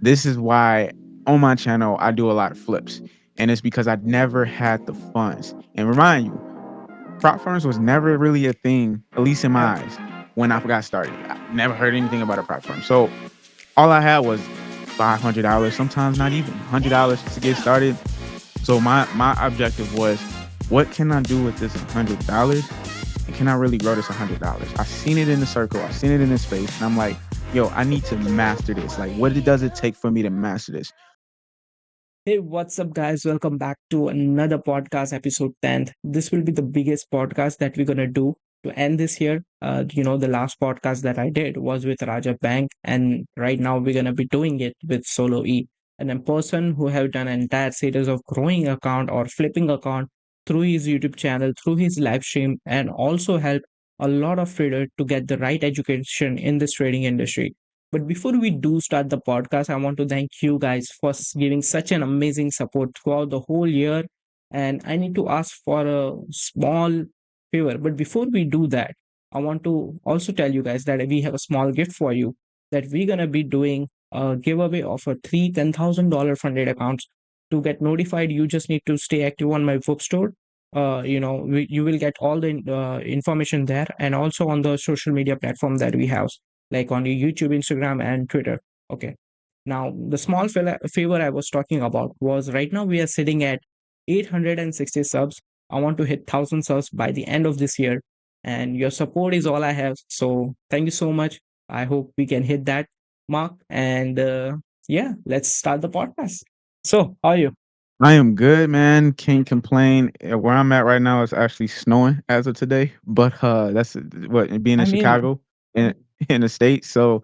This is why on my channel I do a lot of flips, and it's because I never had the funds. And remind you, prop firms was never really a thing, at least in Yeah. my eyes, when I got started. I never heard anything about a prop firm. So all I had was $500, sometimes not even $100 to get started. So my objective was, what can I do with this $100, and can I really grow this $100? I seen it in the circle, I seen it in the space, and I'm like, yo, I need to master this. Like, does it take for me to master this? Hey, what's up, guys? Welcome back to another podcast, episode 10th. This will be the biggest podcast that we're going to do to end this year. The last podcast that I did was with Raja Bank, and right now we're going to be doing it with Solo E, and a person who have done an entire series of growing account or flipping account through his YouTube channel, through his live stream, and also help a lot of traders to get the right education in this trading industry. But before we do start the podcast, I want to thank you guys for giving such an amazing support throughout the whole year. And I need to ask for a small favor. But before we do that, I want to also tell you guys that we have a small gift for you, that we're going to be doing a giveaway of a three $10,000 funded accounts. To get notified, you just need to stay active on my bookstore. You will get all the information there, and also on the social media platform that we have, like on your YouTube, Instagram, and Twitter. Okay. Now, the small favor I was talking about was, right now we are sitting at 860 subs. I want to hit 1,000 subs by the end of this year, and your support is all I have. So, thank you so much. I hope we can hit that mark. And yeah, let's start the podcast. So, how are you? I am good, man. Can't complain. Where I'm at right now is actually snowing as of today, but that's what, being in I mean, Chicago in in the States. So,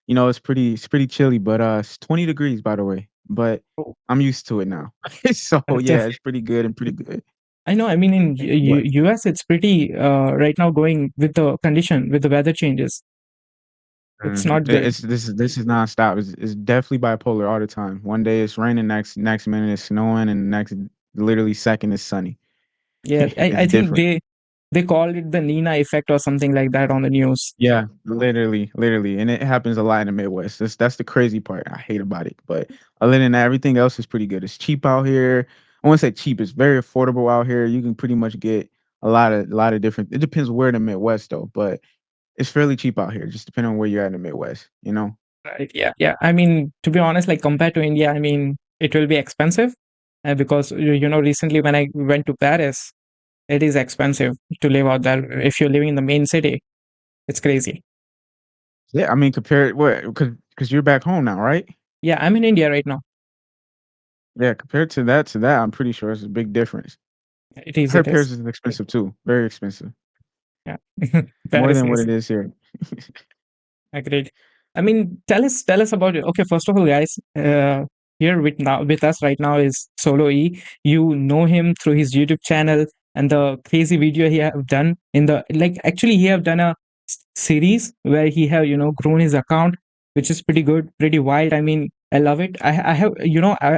it's pretty chilly, but it's 20 degrees, by the way. But oh, I'm used to it now. So yeah, def- it's pretty good and pretty good. I know. I mean, in But US, it's pretty right now going with the condition, with the weather changes. It's not good. it's this is nonstop. It's definitely bipolar all the time. One day it's raining, next minute it's snowing, and next literally second it's sunny. Yeah, I It's think different. they called it the Nina effect or something like that on the news. Yeah, literally, and it happens a lot in the Midwest. That's the crazy part I hate about it. But other than that, everything else is pretty good. It's cheap out here. I won't say cheap. It's very affordable out here. You can pretty much get a lot of different. It depends where in the Midwest though, but it's fairly cheap out here. Just depending on where you're at in the Midwest. You know. Right. Yeah. Yeah. I mean, to be honest, like compared to India, I mean, it will be expensive, because recently when I went to Paris, it is expensive to live out there. If you're living in the main city, it's crazy. Yeah, I mean, compared what? Because you're back home now, right? Yeah, I'm in India right now. Yeah, compared to that, I'm pretty sure it's a big difference. It is. I heard It Paris is. is expensive too. Very expensive. Yeah. More Paris than what is. it is here. Agreed. I mean, tell us about it. Okay, first of all, guys, here with us right now is Solo E. You know him through his YouTube channel and the crazy video he have done in the, like, actually he have done a series where he have grown his account, which is pretty good, pretty wild. I mean, I love it. I have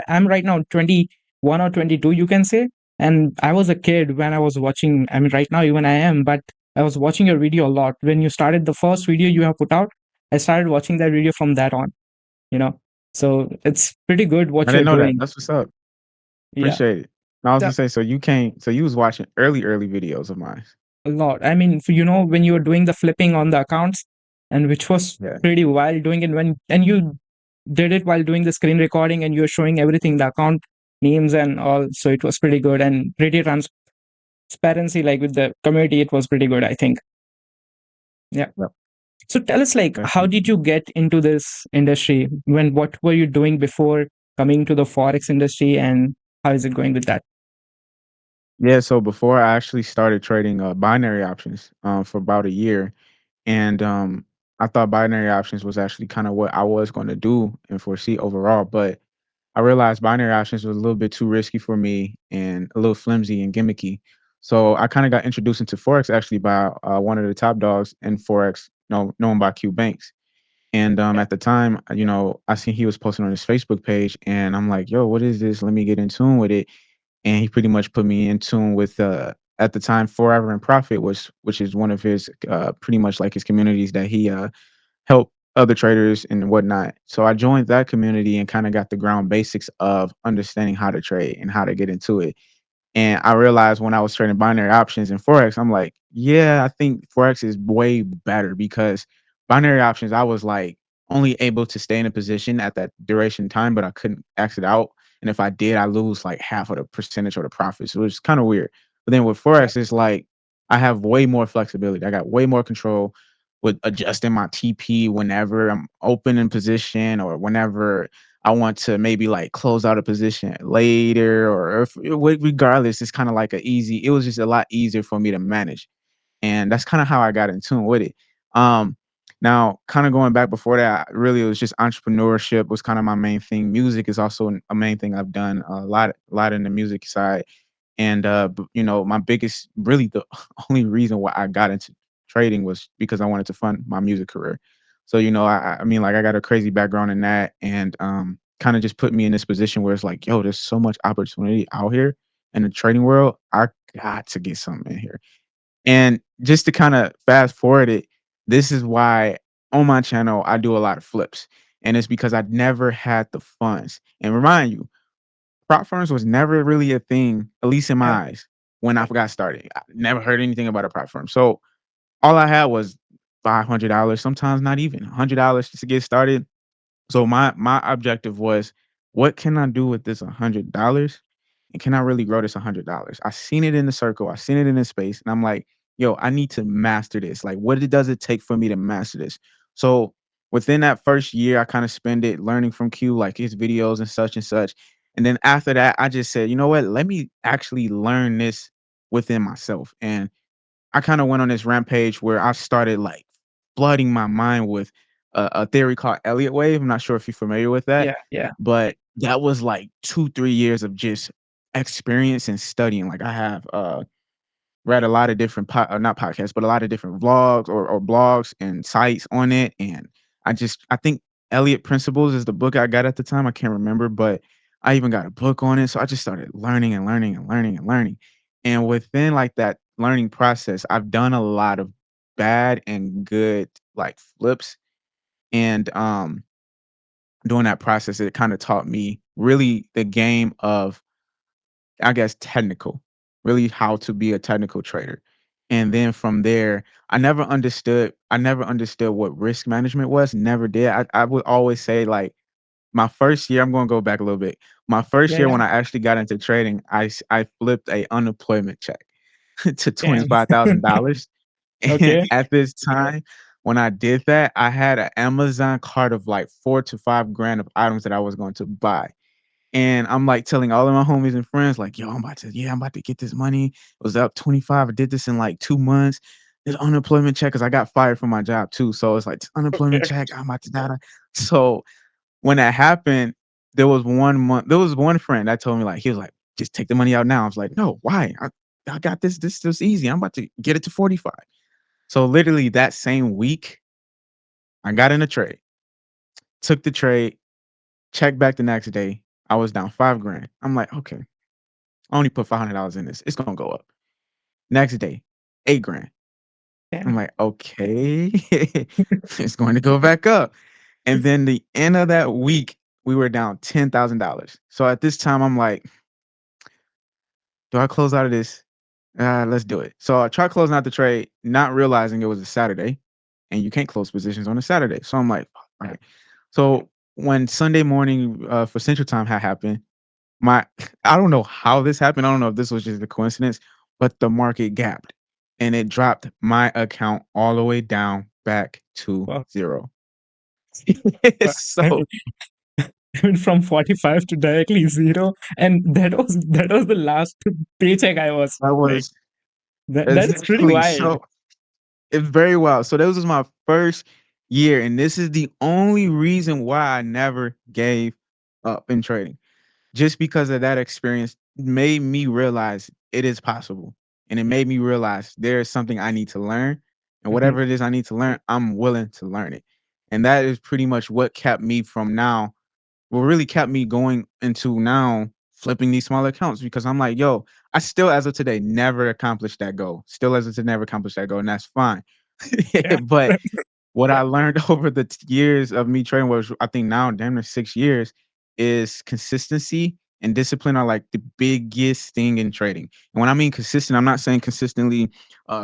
I'm right now 21 or 22, you can say, and I was a kid when I was watching. I mean, right now even I am, but I was watching your video a lot when you started the first video you have put out. I started watching that video from that on, you know. So it's pretty good I what you're didn't know that. doing. That's what's up. Yeah. Appreciate it. And I was So gonna say, so you was watching early videos of mine. a lot. I mean, when you were doing the flipping on the accounts, and which was Yeah. pretty wild doing it when, and you did it while doing the screen recording and you're showing everything, the account names and all. So it was pretty good and pretty transparency, like with the community, it was pretty good, I think. Yeah. Yep. So tell us, like, how Definitely. did you get into this industry? What were you doing before coming to the Forex industry, and how is it going with that? Yeah, so before I actually started trading binary options for about a year, and I thought binary options was actually kind of what I was going to do and foresee overall, but I realized binary options was a little bit too risky for me and a little flimsy and gimmicky. So I kind of got introduced into Forex actually by one of the top dogs in Forex, known by Q Banks. And at the time, I seen he was posting on his Facebook page, and I'm like, "Yo, what is this? Let me get in tune with it." And he pretty much put me in tune with at the time Forever and Profit, which is one of his pretty much like his communities that he helped other traders and whatnot. So I joined that community and kind of got the ground basics of understanding how to trade and how to get into it. And I realized when I was trading binary options and Forex, I'm like, yeah, I think Forex is way better because binary options, I was like only able to stay in a position at that duration time, but I couldn't exit out. And if I did, I lose like half of the percentage of the profits. So it's kind of weird. But then with Yeah. Forex, it's like I have way more flexibility. I got way more control with adjusting my TP whenever I'm open in position or whenever I want to maybe like close out a position later or if, regardless, it's kind of like a easy. It was just a lot easier for me to manage, and that's kind of how I got in tune with it. Um, Now, kind of going back before that, really it was just entrepreneurship was kind of my main thing. Music is also a main thing I've done a lot in the music side, and my biggest, really the only reason why I got into trading was because I wanted to fund my music career. So, I mean, like I got a crazy background in that, and kind of just put me in this position where it's like, yo, there's so much opportunity out here in the trading world. I got to get something in here. And just to kind of fast forward it, this is why on my channel I do a lot of flips. And it's because I never had the funds. And remind you, prop firms was never really a thing, at least in Yeah. my eyes, when I got started. I never heard anything about a prop firm. So all I had was $500, sometimes not even $100 just to get started. So my objective was, what can I do with this $100, and can I really grow this $100? I seen it in the circle, I seen it in the space, and I'm like, yo, I need to master this. Like, does it take for me to master this? So within that first year, I kind of spend it learning from Q, like his videos and such and such. And then after that, I just said, you know what? Let me actually learn this within myself. And I kind of went on this rampage where I started like flooding my mind with a theory called Elliott wave. I'm not sure if you're familiar with that, Yeah. Yeah. but that was like 2, 3 years of just experience and studying. Like I have read a lot of different not podcasts, but a lot of different vlogs or blogs and sites on it. And I think Elliott Principles is the book I got at the time. I can't remember, but I even got a book on it. So I just started learning and learning and learning and learning. And within like that learning process, I've done a lot of bad and good like flips. And during that process, it kind of taught me really the game of, I guess, technical, really how to be a technical trader. And then from there, I never understood what risk management was, never did. I would always say like my first year, I'm going to go back a little bit. My first Yeah. year Yeah. when I actually got into trading, I flipped a unemployment check to Damn. $25,000. And Okay. at this time, when I did that, I had an Amazon cart of like 4 to 5 grand of items that I was going to buy. And I'm, like, telling all of my homies and friends, like, "Yo, I'm about to get this money. It was up 25. I did this in, like, 2 months. This unemployment check, cause I got fired from my job too, so it's like, "This unemployment Okay. check, I'm about to da." So, when that happened, there was one friend that told me, like, he was like, "Just take the money out now." I was like, "No, why? I got this easy. I'm about to get it to 45." So, literally that same week, I got in a trade, took the trade, checked back the next day, I was down 5 grand. I'm like, "Okay. I only put $500 in this. It's gonna go up." Next day, 8 grand. I'm Damn. like, "Okay, it's going to go back up." And then the end of that week, we were down $10,000. So at this time, I'm like, "Do I close out of this? Let's do it." So I tried closing out the trade, not realizing it was a Saturday, and you can't close positions on a Saturday. So I'm like, "Alright." So when Sunday morning, for Central Time had happened, my I don't know how this happened. I don't know if this was just a coincidence, but the market gapped and it dropped my account all the way down back to Wow. 0. Wow. I So mean, I mean, from 45 to directly zero, and that was the last paycheck I was that like. was That's pretty exactly wild. so it's very wild. So this was my first year, and this is the only reason why I never gave up in trading. Just because of that experience made me realize it is possible. And it Yeah. made me realize there is something I need to learn. And Mhm. whatever it is I need to learn, I'm willing to learn it. And that is pretty much what kept me from now, what really kept me going into now flipping these smaller accounts because I'm like, yo, I still, as of today, never accomplished that goal. Still, as of today, never accomplished that goal. And that's fine. Yeah. But what I learned over the years of me trading was I think now damn near 6 years is consistency and discipline are like the biggest thing in trading. And when I mean consistent, I'm not saying consistently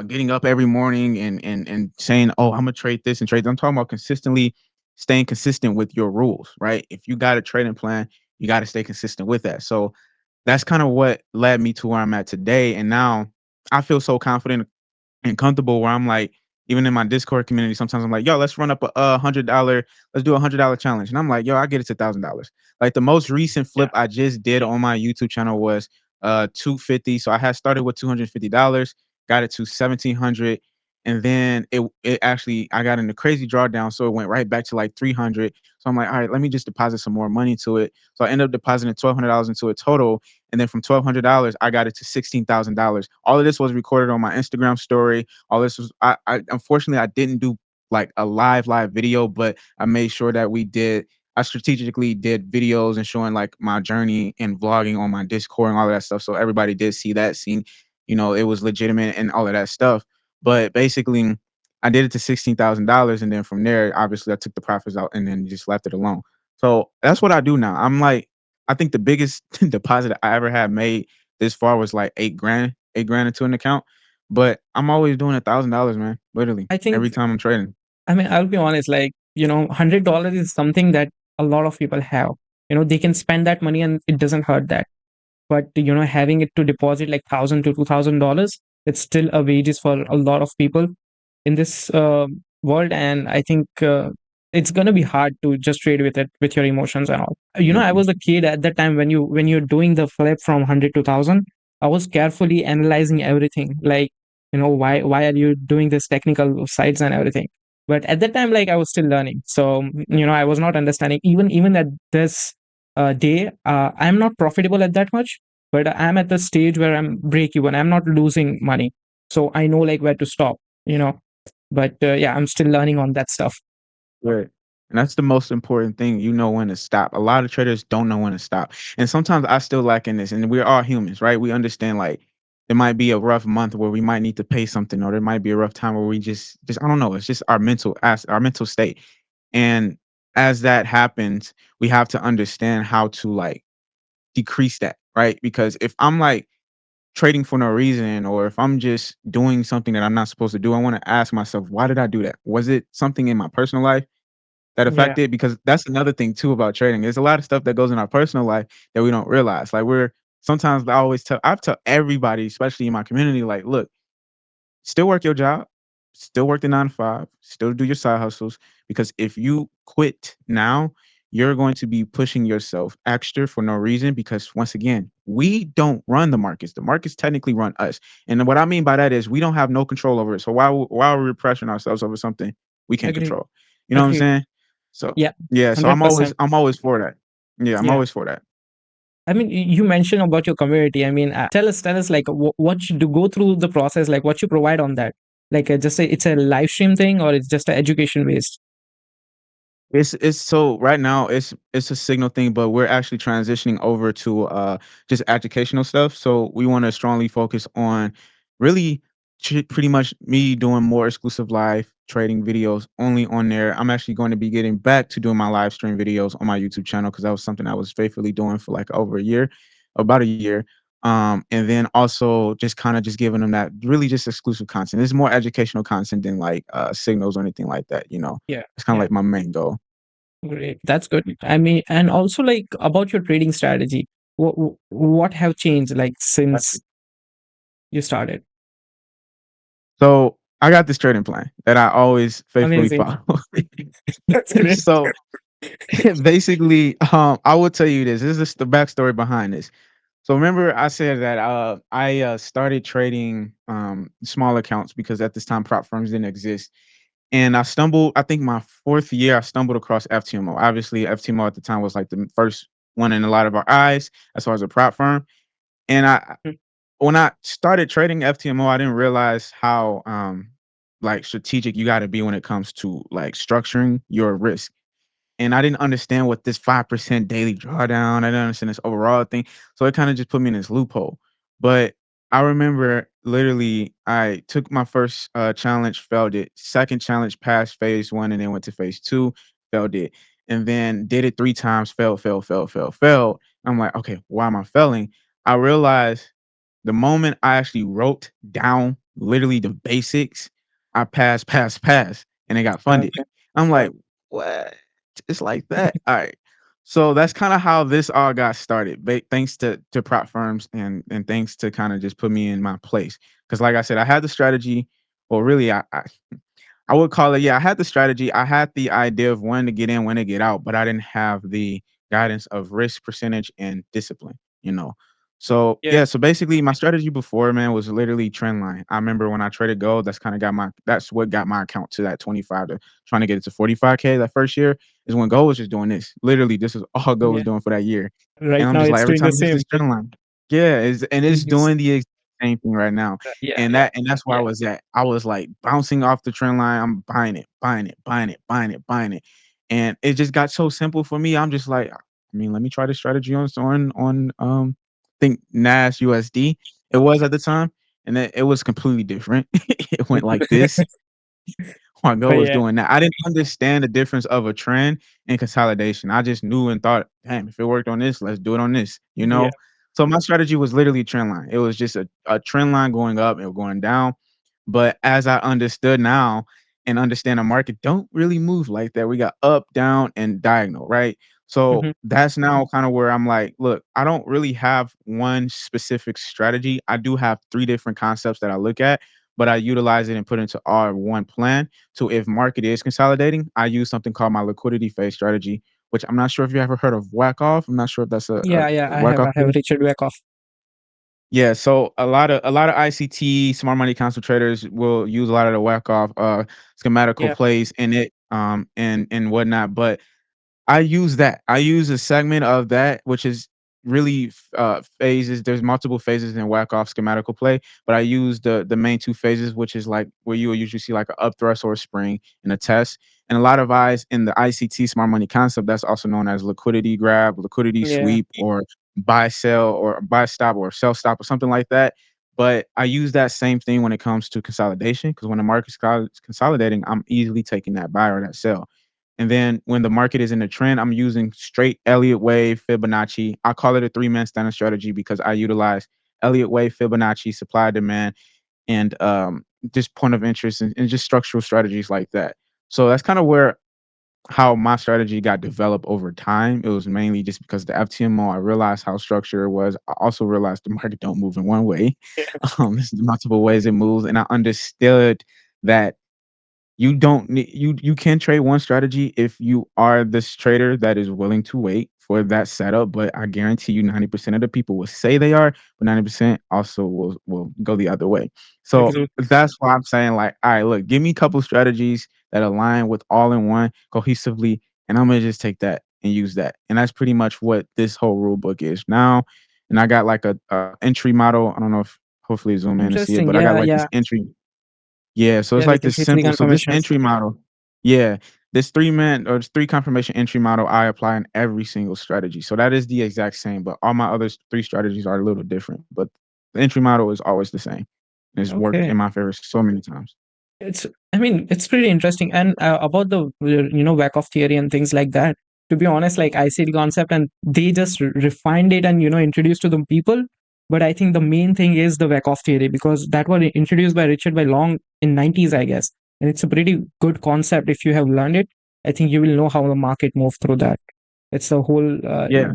getting up every morning and saying, oh, I'm gonna trade this and trade. I'm talking about consistently staying consistent with your rules, right? If you got a trading plan, you got to stay consistent with that. So that's kind of what led me to where I'm at today. And now I feel so confident and comfortable where I'm like, even in my Discord community, sometimes I'm like, yo, let's run up a $100, let's do $100 challenge. And I'm like, yo, I get it to $1,000. Like the most recent flip Yeah. I just did on my YouTube channel was 250. So I had started with $250, got it to 1,700. And then it actually I got in a crazy drawdown. So it went right back to like 300. So I'm like, all right, let me just deposit some more money to it. So I ended up depositing $1,200 into a total, and then from $1,200, I got it to $16,000. All of this was recorded on my Instagram story. All this was, I unfortunately, I didn't do like a live video, but I made sure that we did. I strategically did videos and showing like my journey and vlogging on my Discord and all of that stuff. So everybody did see that, seeing, it was legitimate and all of that stuff. But basically, I did it to $16,000, and then from there, obviously, I took the profits out and then just left it alone. So that's what I do now. I'm like, I think the biggest deposit I ever had made this far was like 8 grand, 8 grand into an account. But I'm always doing $1,000, man. Literally I think, every time I'm trading. I mean, I'll be honest, like, $100 is something that a lot of people have. They can spend that money and it doesn't hurt that. But having it to deposit like $1,000 to $2,000, it's still a wages for a lot of people in this world. And I think it's going to be hard to just trade with it with your emotions and all. I Mhm. was a kid at that time when you're doing the flip from 100 to 1,000. I was carefully analyzing everything, like, why are you doing this technical sides and everything. But at that time, like, I was still learning, so I was not understanding. Even at this day, I'm not profitable at that much, but I'm at the stage where I'm break even, I'm not losing money, so I know like where to stop. you know but yeah, I'm still learning on that stuff. Right. And that's the most important thing. You know when to stop. A lot of traders don't know when to stop. And sometimes I still lack in this. And we're all humans, right? We understand like there might be a rough month where we might need to pay something, or there might be a rough time where we just I don't know. It's just our mental state. And as that happens, we have to understand how to like decrease that, right? Because if I'm like trading for no reason, or if I'm just doing something that I'm not supposed to do, I want to ask myself, why did I do that? Was it something in my personal life that Yeah, affected? Because that's another thing too about trading. There's a lot of stuff that goes in our personal life that we don't realize. Like we're sometimes I've tell everybody, especially in my community, like, look, still work your job, still work the 9 to 5, still do your side hustles. Because if you quit now, you're going to be pushing yourself extra for no reason. Because once again, we don't run the markets. The markets technically run us. And what I mean by that is we don't have no control over it. So why are we pressuring ourselves over something we can't agreed. control? You know what I'm Agreed. saying? So Yeah, yeah, so I'm always 100%. I'm always for that. Yeah, I'm Yeah, always for that. I mean, you mentioned about your community. I mean, tell us like what you do, go through the process, like what you provide on that. Like, just say it's a live stream thing, or it's just a education based. It's so right now it's a signal thing, but we're actually transitioning over to just educational stuff. So we want to strongly focus on really pretty much me doing more exclusive live trading videos only on there. I'm actually going to be getting back to doing my live stream videos on my YouTube channel because that was something I was faithfully doing for like over a year, about a year. And then also just kind of just giving them that really just exclusive content. It's more educational content than like signals or anything like that. Yeah, It's kind of yeah, like my main goal. great. That's good. I mean, and also like about your trading strategy. What have changed like since you started? So I got this trading plan that I always faithfully Amazing. follow. That's great. So basically, I will tell you this. This is the backstory behind this. So remember, I said that I started trading small accounts because at this time prop firms didn't exist, and I stumbled. I think my fourth year, I stumbled across FTMO. Obviously, FTMO at the time was like the first one in a lot of our eyes as far as a prop firm, and I when I started trading FTMO, I didn't realize how like strategic you got to be when it comes to like structuring your risk. And I didn't understand what this 5% daily drawdown. I didn't understand this overall thing. So it kind of just put me in this loophole. But I remember literally I took my first, challenge, failed it. Second challenge, passed phase 1, and then went to phase 2, failed it, and then did it 3 times, failed, failed, failed, failed, failed. I'm like, "Okay, why am I failing?" I realized the moment I actually wrote down literally the basics, I passed, passed, passed, and it got funded. Okay. I'm like, "What? It's like that? Alright." So that's kinda how this all got started, thanks to prop firms and thanks to kinda just put me in my place. Because like I said, I had the strategy, well, really, I would call it, yeah, I had the strategy. I had the idea of when to get in, when to get out, but I didn't have the guidance of risk percentage and discipline, you know? So, Yeah. yeah, so basically my strategy before, man, was literally trend line. I remember when I traded gold, that's what got my account to that 25 to trying to get it to 45K that first year is when gold was just doing this. Literally, this is all gold was Yeah. doing for that year. And Right I'm now just like, it's every doing time the it hits same. this trend line. Yeah, it's Yes. doing the exact same thing right now. Yeah, And yeah, that's where I was at. I was, like, bouncing off the trend line, I'm buying it, buying it, buying it, buying it, buying it, and it just got so simple for me, I'm just like, I mean, let me try this strategy think NAS USD. It was at the time, and it was completely different. It went like this. While but Go was yeah, doing that. I didn't understand the difference of a trend and consolidation. I just knew and thought, "Damn, if it worked on this, let's do it on this," you yeah, know? So my strategy was literally trend line. It was just a trend line going up and going down. But as I understood now and understand the market don't really move like that. We got up, down, and diagonal, right? So mhm, that's now kind of where I'm like, look, I don't really have one specific strategy. I do have 3 different concepts that I look at, but I utilize it and put into all one plan. So if market is consolidating, I use something called my liquidity phase strategy, which I'm not sure if you ever heard of whack off. I'm not sure if that's yeah, yeah. a whack off. I have Richard Wyckoff. Yeah, so a lot of ICT smart money council traders will use a lot of the whack off schematical Yeah, plays in it and whatnot. But I use that. I use a segment of that, which is really phases. There's multiple phases in whack off schematical play, but I use the main 2 phases, which is like where you will usually see like an up thrust or a spring and a test. And a lot of eyes in the ICT smart money concept, that's also known as liquidity grab, liquidity yeah, sweep, or buy sell or buy stop or sell stop or something like that. But I use that same thing when it comes to consolidation because when the market's consolidating, I'm easily taking that buy or that sell. And then when the market is in a trend, I'm using straight Elliott wave, Fibonacci. I call it a 3-man standard strategy because I utilize Elliott wave, Fibonacci, supply demand, and just point of interest and just structural strategies like that. So that's kind of where how my strategy got developed over time. It was mainly just because the FTMO, I realized how structured it was. I also realized the market don't move in one way. There's multiple ways it moves, and I understood that you can trade one strategy if you are this trader that is willing to wait for that setup, but I guarantee you 90% of the people will say they are, but 90% also will go the other way. So agree. that's why I'm saying like, all right, look, give me a couple strategies that align with all in one cohesively, and I'm gonna just take that and use that. And that's pretty much what this whole rule book is now. And I got like a entry model. I don't know if hopefully zoom in and see it, Interesting. but I got Yeah, like this yeah, entry, yeah, so it's yeah. We like can this see three simple, so this confirmations. entry model, yeah, this 3-man or this 3 confirmation entry model I apply in every single strategy. So that is the exact same, but all my other 3 strategies are a little different, but the entry model is always the same. It's worked Okay. in my favor so many times. It's, I mean, it's pretty interesting. And about the, whack off theory and things like that, to be honest, like I see the concept and they just refined it and, introduced to the people. But I think the main thing is the whack off theory because that was introduced by Richard by Long in 90s, I guess. And it's a pretty good concept. If you have learned it, I think you will know how the market moved through that. It's a whole, Yeah.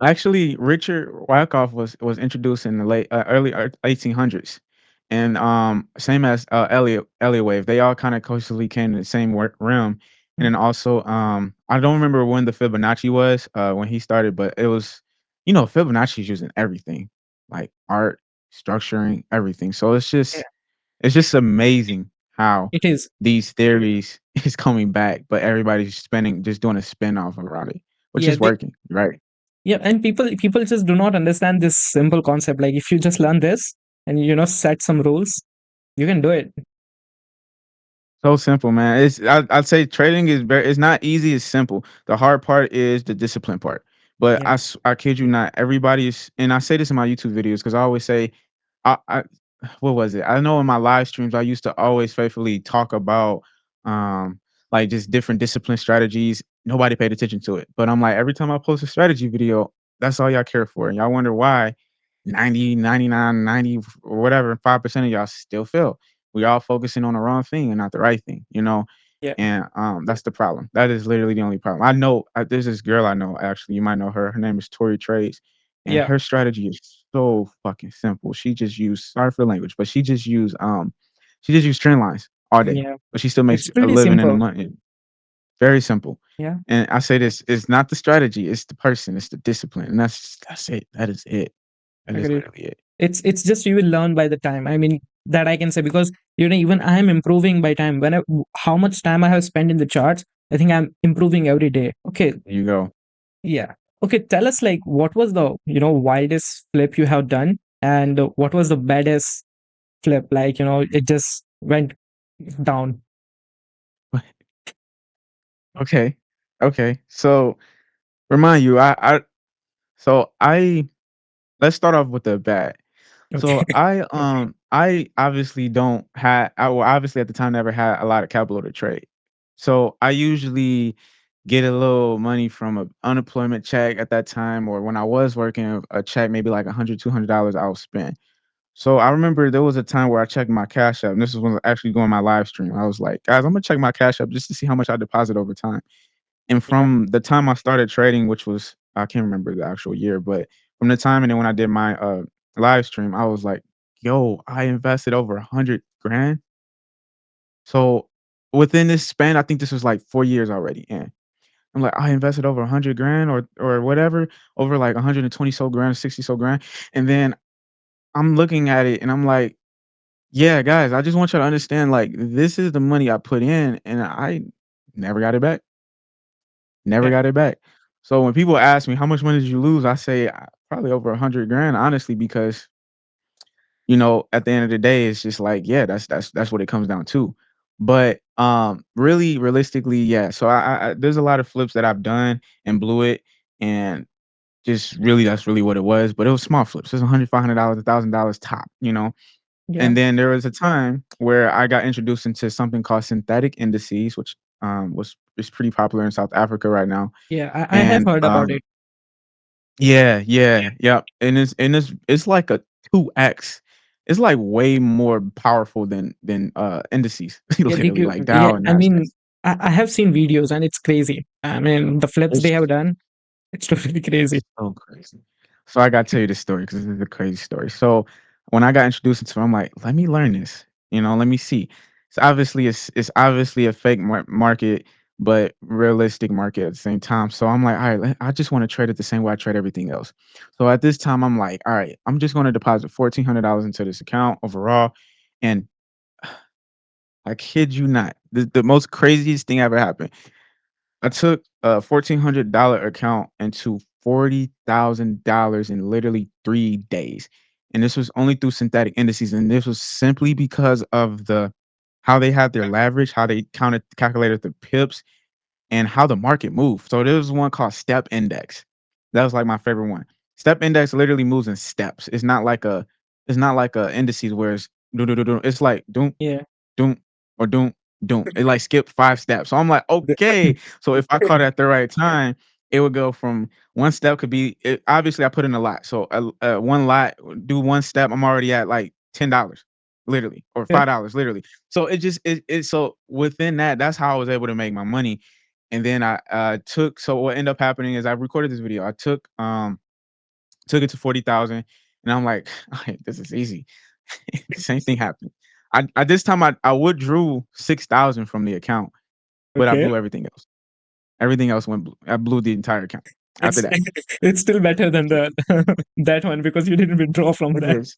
Actually, Richard Wyckoff was introduced in the early 1800s, and same as Elliott wave. They all kind of cohesively came in the same realm, and then also I don't remember when the Fibonacci was when he started, but it was Fibonacci is using everything like art, structuring, everything. So Yeah, it's just amazing how it is. these theories is coming back, but everybody's spending just doing a spin off around it, which Yeah, is working, right? yeah, and people just do not understand this simple concept. Like if you just learn this and set some rules, you can do it. So simple, man. I'd say trading is very it's not easy, it's simple. The hard part is the discipline part. But Yeah. I kid you not, everybody is, and I say this in my YouTube videos because I always say, I what was it? I know in my live streams I used to always faithfully talk about um like just different discipline strategies. Nobody paid attention to it. But I'm like, every time I post a strategy video, that's all y'all care for. And y'all wonder why 90, 99, 90, or whatever, 5% of y'all still fail. We all focusing on the wrong thing and not the right thing, you know? Yeah. And that's the problem. That is literally the only problem. I know there's this girl I know, actually. You might know her. Her name is Tori Trades, and Yeah. her strategy is so fucking simple. She just used, sorry for the language, but she just used trend lines all day, Yeah. but she still makes It's a pretty living in the simple. money. Very simple. Yeah. And I say this: it's not the strategy, it's the person, it's the discipline, and that's it. That is it. That is Agreed. literally it. It's just you will learn by the time. I mean, that I can say, because even I am improving by time. How much time I have spent in the charts, I think I'm improving every day. Okay. There you go. Yeah. Okay. Tell us, like, what was the wildest flip you have done, and what was the baddest flip? Like, it just went down. Okay. Okay. So remind you, I let's start off with the bad. So Okay. I obviously don't have I well, obviously at the time never had a lot of capital to trade. So I usually get a little money from a unemployment check at that time, or when I was working a check, maybe like 100, $200 I'll spend. So I remember there was a time where I checked my cash app, and this is when I was actually doing my live stream. I was like, guys, I'm gonna check my cash app just to see how much I deposit over time. And Yeah. from the time I started trading, which was, I can't remember the actual year, but from the time and then when I did my live stream, I was like, yo, I invested over 100 grand. So within this span, I think this was like 4 years already. And I'm like, I invested over 100 grand or whatever, over like 120 so grand, 60 so grand. And then I'm looking at it and I'm like, yeah, guys, I just want you to understand, like, this is the money I put in and I never got it back. Never Yeah. got it back. So when people ask me, "How much money did you lose?" I say, Probably over 100 grand, honestly, because, at the end of the day, it's just like, yeah, that's what it comes down to. But, really, realistically, yeah, so I there's a lot of flips that I've done and blew it, and just really that's really what it was, but it was small flips. It was $100, $500, $1,000 top, you know? Yeah. And then there was a time where I got introduced into something called synthetic indices, which, was is pretty popular in South Africa right now, Yeah. I have and, heard about it. yeah, yeah, yep, and it's like a 2x. It's, like, way more powerful than indices, Yeah. Did literally, you? like Yeah. Dow and I Nasdaq. mean, I have seen videos, and it's crazy. I mean, the flips they It's have done, it's totally crazy. so crazy. So I gotta tell you this story because this is a crazy story. So when I got introduced into it, I'm like, let me learn this. Let me see. It's obviously a fake market, but realistic market at the same time. So I'm like, all right, I just want to trade it the same way I trade everything else. So at this time, I'm like, all right, I'm just going to deposit $1,400 into this account overall, and I kid you not, the most craziest thing ever happened. I took a $1,400 account into $40,000 in literally 3 days, and this was only through synthetic indices, and this was simply because of how they had their leverage, how they calculated the pips, and how the market moved. So there was one called step index. That was like my favorite one. Step index literally moves in steps. It's not like a indices where it's do do do do. It's like doom Yeah. doom or doom doom. It like skipped 5 steps. So I'm like, The- okay. So if I caught it at the right time, it would go from one step could be obviously I put in a lot. So one lot, do one step, I'm already at like $10, literally, or $5, literally. So so within that, that's how I was able to make my money. And then I took so what ended up happening is I recorded this video. I took it to 40,000 and I'm like, all right, this is easy. Same thing happened. I this time I withdrew 6,000 from the account, but I Okay. blew everything else. Everything else went blue. I blew the entire account after It's that. it's still better than the that one, because you didn't withdraw from It that. is.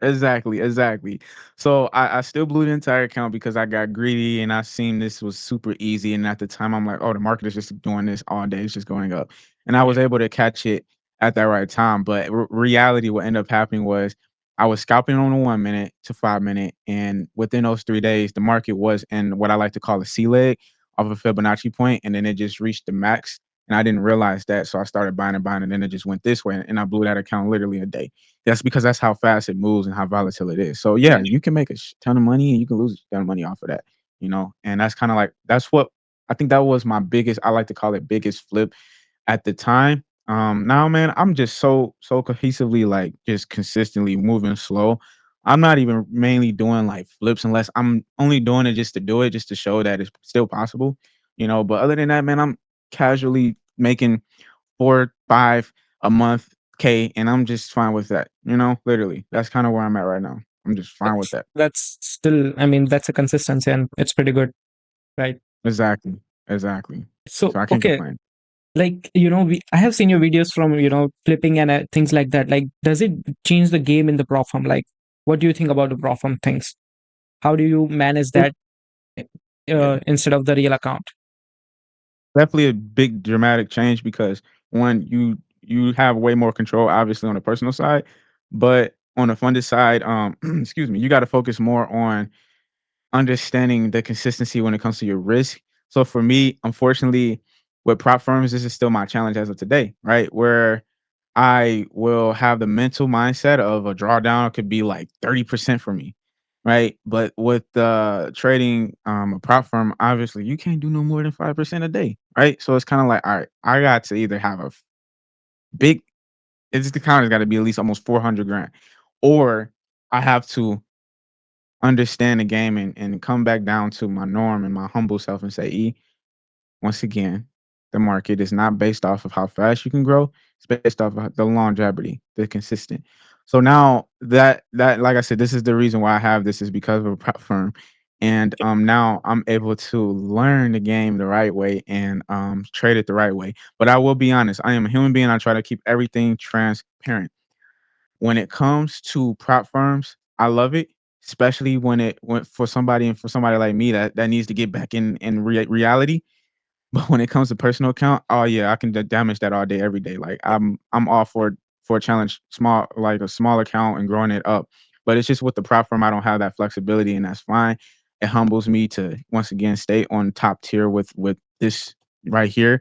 Exactly, exactly. So I still blew the entire account because I got greedy and I seen this was super easy. And at the time, I'm like, oh, the market is just doing this all day. It's just going up. And I Yeah. was able to catch it at that right time. But reality, what ended up happening was I was scalping on a 1 minute to 5 minute. And within those 3 days, the market was in what I like to call a C leg off a Fibonacci point, and then it just reached the max. and I didn't realize that, so I started buying and buying, and then it just went this way, and I blew that account literally a day. That's because that's how fast it moves and how volatile it is. So yeah, you can make a ton of money and you can lose a ton of money off of that, and that's kind of like that's what I think that was my biggest. I like to call it biggest flip at the time. Now, man, I'm just so cohesively like just consistently moving slow. I'm not even mainly doing like flips unless I'm only doing it just to do it, just to show that it's still possible. But other than that, man, I'm casually making 4, 5 a month K, and I'm just fine with that. Literally, that's kind of where I'm at right now. I'm just fine with that. That's still, I mean, that's a consistency and it's pretty good, right? Exactly, exactly. So, So I can't okay, complain. like, I have seen your videos from, flipping and things like that. Like, does it change the game in the prop firm? Like, what do you think about the prop firm things? How do you manage It, that yeah. instead of the real account? Definitely a big dramatic change because one, you have way more control, obviously, on the personal side, but on the funded side, excuse me, you got to focus more on understanding the consistency when it comes to your risk. So for me, unfortunately, with prop firms, this is still my challenge as of today, right? Where I will have the mental mindset of a drawdown could be like 30% for me, right? But with trading a prop firm, obviously you can't do no more than 5% a day, right? So it's kind of like, all right, I got to either have a big, it's the count has got to be at least almost 400 grand, or I have to understand the game and come back down to my norm and my humble self and say, once again, the market is not based off of how fast you can grow. It's based off of the longevity, the consistent. So now that like I said, this is the reason why I have this is because of a prep firm. And now I'm able to learn the game the right way and trade it the right way. But I will be honest, I am a human being. I try to keep everything transparent. When it comes to prop firms, I love it, especially when it went for somebody and for somebody like me that needs to get back in reality. But when it comes to personal account, oh yeah, I can damage that all day, every day. Like I'm all for a challenge, small like a small account and growing it up. But it's just with the prop firm, I don't have that flexibility, and that's fine. It humbles me to once again stay on top tier with this right here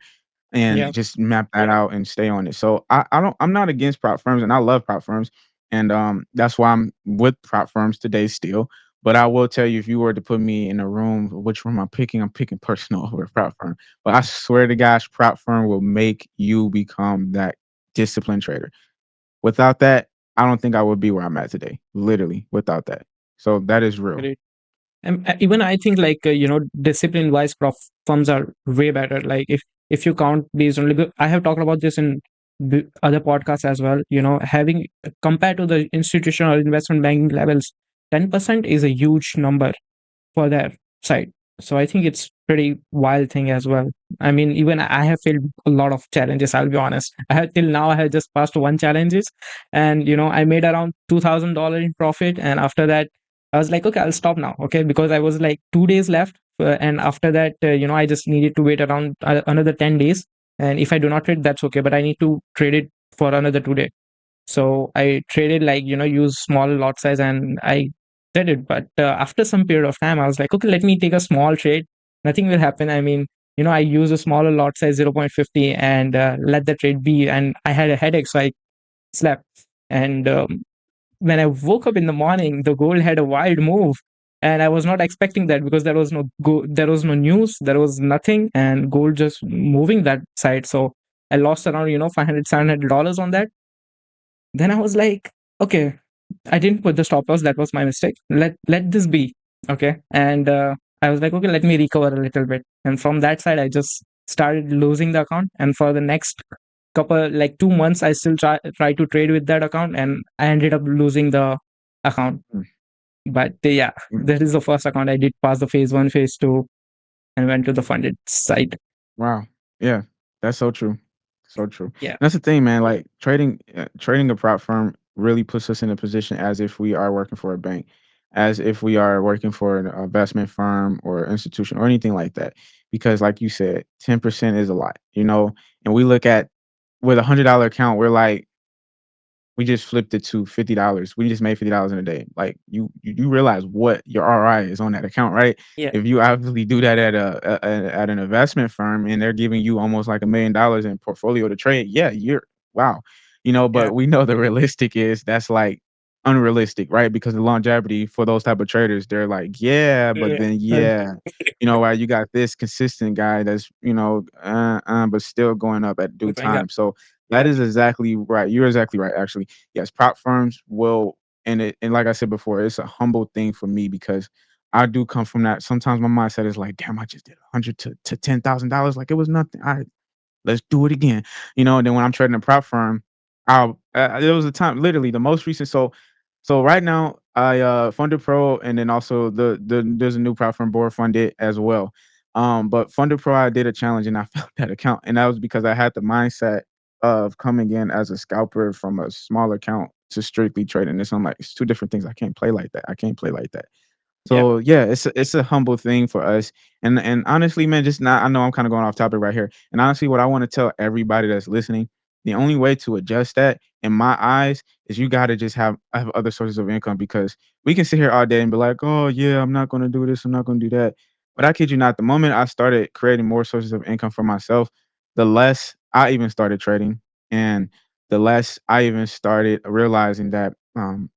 Yeah, and just map that out and stay on it. So I'm not against prop firms and I love prop firms. And that's why I'm with prop firms today still. But I will tell you, if you were to put me in a room, which room I'm picking personal over a prop firm. But I swear to gosh, prop firm will make you become that disciplined trader. Without that, I don't think I would be where I'm at today. Literally, without that. So that is real. great. And even I think, like, discipline wise prop firms are way better. Like, if you count based on, like, I have talked about this in other podcasts as well. Having, compared to the institutional investment banking levels, 10% is a huge number for their side. So I think it's pretty wild thing as well. I mean, even I have failed a lot of challenges. I'll be honest. I have till now I have just passed one challenges, and I made around $2,000 in profit. And after that, I was like, okay, I'll stop now. Okay, because I was like 2 days left, and after that, I just needed to wait around another 10 days. And if I do not trade, that's okay. But I need to trade it for another 2 days. So I traded, like, use small lot size, and I did it. But after some period of time, I was like, okay, let me take a small trade. Nothing will happen. I mean, I use a smaller lot size 0.50 and let the trade be. And I had a headache, so I slept. And when I woke up in the morning, the gold had a wild move. And I was not expecting that because there was no news, there was nothing, and gold just moving that side. So I lost around, 500, $700 on that. Then I was like, okay, I didn't put the stop loss. That was my mistake. Let this be. Okay. And I was like, okay, let me recover a little bit. And from that side, I just started losing the account. And for the next couple, like 2 months, I still try to trade with that account, and I ended up losing the account. Mm, But yeah, mm. that is the first account I did pass the phase one, phase two, and went to the funded side. Wow. Yeah, that's so true. So true. Yeah. That's the thing, man. Like trading a prop firm really puts us in a position as if we are working for a bank, as if we are working for an investment firm or institution or anything like that. Because, like you said, 10% is a lot, and we look at with $100 account, we're like, we just flipped it to $50. We just made $50 in a day. Like you realize what your ROI is on that account, right? Yeah. If you obviously do that at at an investment firm and they're giving you almost like $1 million in portfolio to trade, yeah, you're wow. Yeah. But we know the realistic is that's like unrealistic, right? Because the longevity for those type of traders, they're like, yeah, but Yeah. then yeah, right, you got this consistent guy that's, but still going up at due Going up. time. So that Yeah. is exactly right. You're exactly right, actually. Yes, prop firms will, and like I said before, it's a humble thing for me because I do come from that. Sometimes my mindset is like, damn, I just did 100 to $10,000 like it was nothing. I let's do it again. And then when I'm trading a prop firm, there was a time, literally the most recent. So right now I Funded Pro, and then also there's a new prop firm, Board Funded as well. But Funded Pro, I did a challenge and I failed that account, and that was because I had the mindset of coming in as a scalper from a small account to strictly trading this. I'm like, it's two different things. I can't play like that. I can't play like that. Yeah. So yeah, it's a humble thing for us. And honestly, man, just not I know I'm kind of going off topic right here. And honestly, what I want to tell everybody that's listening, the only way to adjust that, in my eyes, is you gotta just have other sources of income because we can sit here all day and be like, oh yeah, I'm not gonna do this, I'm not gonna do that. But I kid you not, the moment I started creating more sources of income for myself, the less I even started trading. And the less I even started realizing that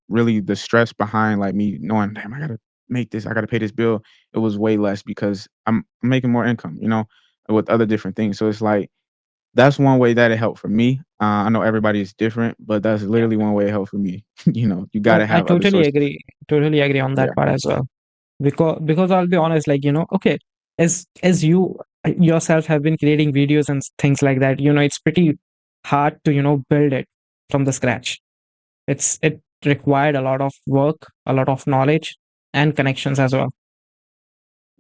really the stress behind like me knowing, damn, I gotta make this, I gotta pay this bill, it was way less because I'm making more income, with other different things. So it's like that's one way that it helped for me. I know everybody is different, but that's Yeah. literally one way it helped for me. You No, gotta I have other totally sources. agree. Totally agree on that Yeah, part as well. Because I'll be honest, like, okay, as you yourself have been creating videos and things like that, it's pretty hard to, build it from the scratch. It required a lot of work, a lot of knowledge and connections as well.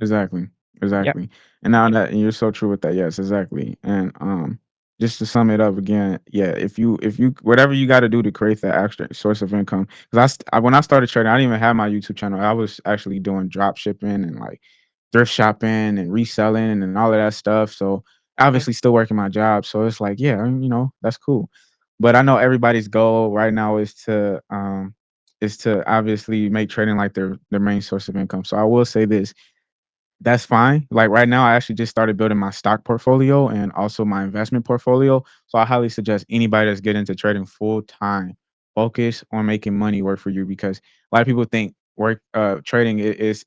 exactly, Yep. exactly. And now that and you're so true with that, yes, exactly. And just to sum it up again, yeah, if you whatever you got to do to create that extra source of income, because when I started trading, I didn't even have my YouTube channel. I was actually doing drop shipping and like thrift shopping and reselling and all of that stuff. So Mhm. obviously still working my job. So it's like, yeah, that's cool. But I know everybody's goal right now is to obviously make trading like their main source of income. So I will say this, that's fine. Like right now, I actually just started building my stock portfolio and also my investment portfolio. So I highly suggest anybody that's getting into trading full time, focus on making money work for you because a lot of people think work trading is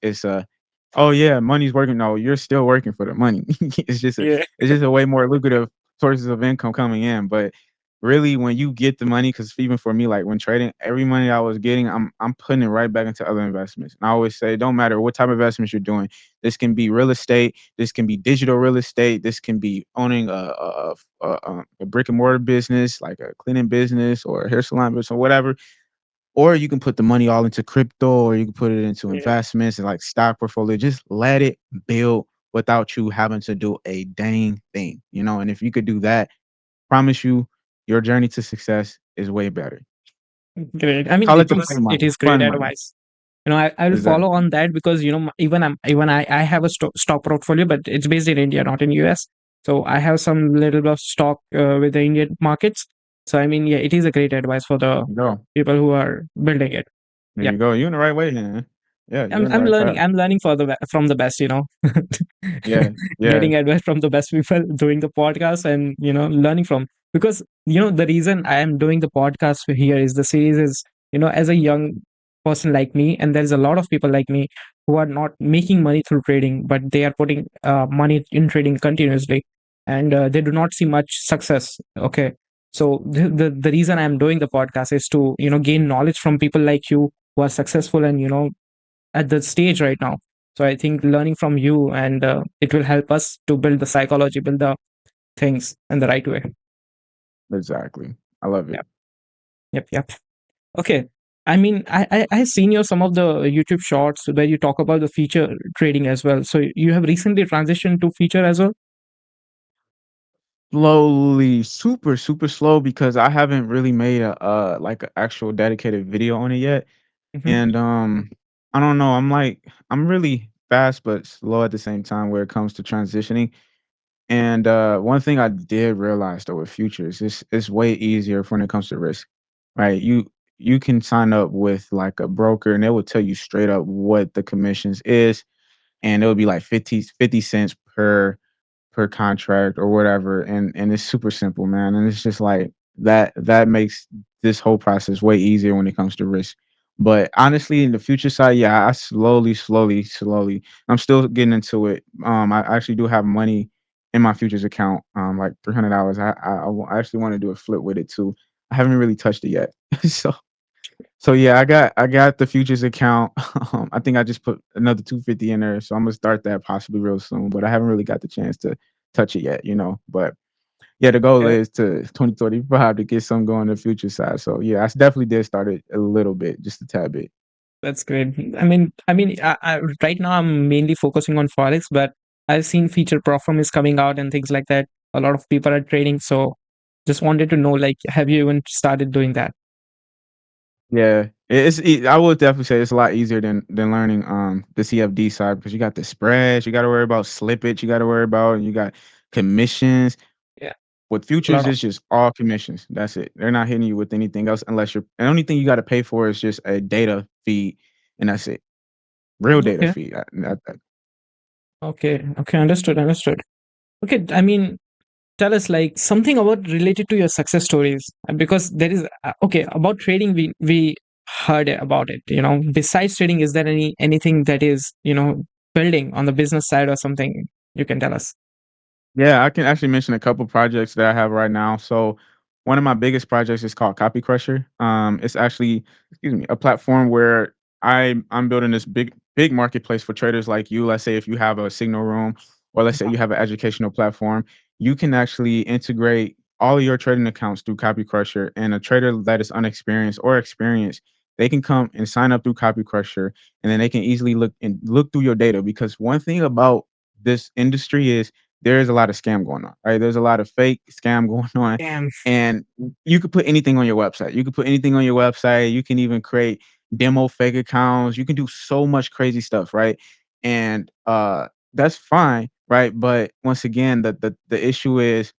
oh yeah, money's working. No, you're still working for the money. Yeah. It's just a way more lucrative sources of income coming in. But really when you get the money, because even for me, like when trading, every money I was getting, I'm putting it right back into other investments. And I always say, don't matter what type of investments you're doing. This can be real estate. This can be digital real estate. This can be owning a brick and mortar business, like a cleaning business or a hair salon business or whatever. Or you can put the money all into crypto, or you can put it into Yeah. investments and like stock portfolio. Just let it build without you having to do a dang thing. And if you could do that, promise you, your journey to success is way better. Great. I mean, Call it the it money, is great fun money. advice. I will follow Exactly. on that because even I have a stock portfolio, but it's based in India, not in US. So I have some little bit of stock with the Indian markets. So I mean, yeah, it is a great advice for the There you go. people who are building it. There Yeah. you go. You're in the right way, man. Yeah, you're in the I'm right learning. path. I'm learning from the best. Yeah, yeah, Getting advice from the best people, doing the podcast, and learning from, because the reason I am doing the podcast here is the series is, as a young person like me, and there's a lot of people like me who are not making money through trading, but they are putting money in trading continuously, and they do not see much success. Okay. So the reason I'm doing the podcast is to gain knowledge from people like you who are successful and at the stage right now. So I think learning from you, and it will help us to build the psychology, build the things in the right way. exactly. I love it. Yep. Yep. Yep. Okay. I mean, I seen your some of the YouTube shorts where you talk about the feature trading as well. So you have recently transitioned to feature as well. Slowly, super, super slow because I haven't really made like an actual dedicated video on it yet. Hmm. And I don't know. I'm really fast but slow at the same time where it comes to transitioning. And one thing I did realize though with futures is it's way easier when it comes to risk. right? You can sign up with like a broker and they will tell you straight up what the commissions is, and it would be like 50 cents per contract or whatever, and it's super simple, man, and it's just like that makes this whole process way easier when it comes to risk. But honestly, in the future side, yeah, I slowly, I'm still getting into it. I actually do have money in my futures account, like $300. I actually want to do a flip with it too. I haven't really touched it yet. so so yeah, I got the futures account. I think I just put another 250 in there, so I'm gonna start that possibly real soon. But I haven't really got the chance to touch it yet, you know. But yeah, the goal Yeah, is to 2025 to get some going on the future side. So yeah, I definitely did start it a little bit, just a tad bit. that's great. Right now I'm mainly focusing on Forex, but I've seen feature platform is coming out and things like that. A lot of people are trading, so just wanted to know, like, have you even started doing that? Yeah, I would definitely say it's a lot easier than learning the CFD side because you got the spreads, you got to worry about slippage, you got to worry about, and you got commissions. Yeah, With a lot futures, of. it's just all commissions. That's it. They're not hitting you with anything else unless you're the only thing you gotta pay for is just a data feed, and that's it. Real data Okay, feed. okay, understood. Okay, I mean, tell us like something about related to your success stories, because there is okay about trading. We heard about it. Besides trading, is there anything that is building on the business side or something you can tell us? Yeah, I can actually mention a couple projects that I have right now. So one of my biggest projects is called Copy Crusher. It's actually, excuse me, a platform where I'm building this big marketplace for traders like you. Let's say if you have a signal room, or let's say you have an educational platform, you can actually integrate all of your trading accounts through Copy Crusher. And a trader that is unexperienced or experienced, they can come and sign up through Copy Crusher, and then they can easily look through your data. Because one thing about this industry is there is a lot of scam going on, right? There's a lot of fake scam going on, Damn. and you could put anything on your website. You could put anything on your website. You can even create demo fake accounts. You can do so much crazy stuff, right? And that's fine, right? But once again, the issue is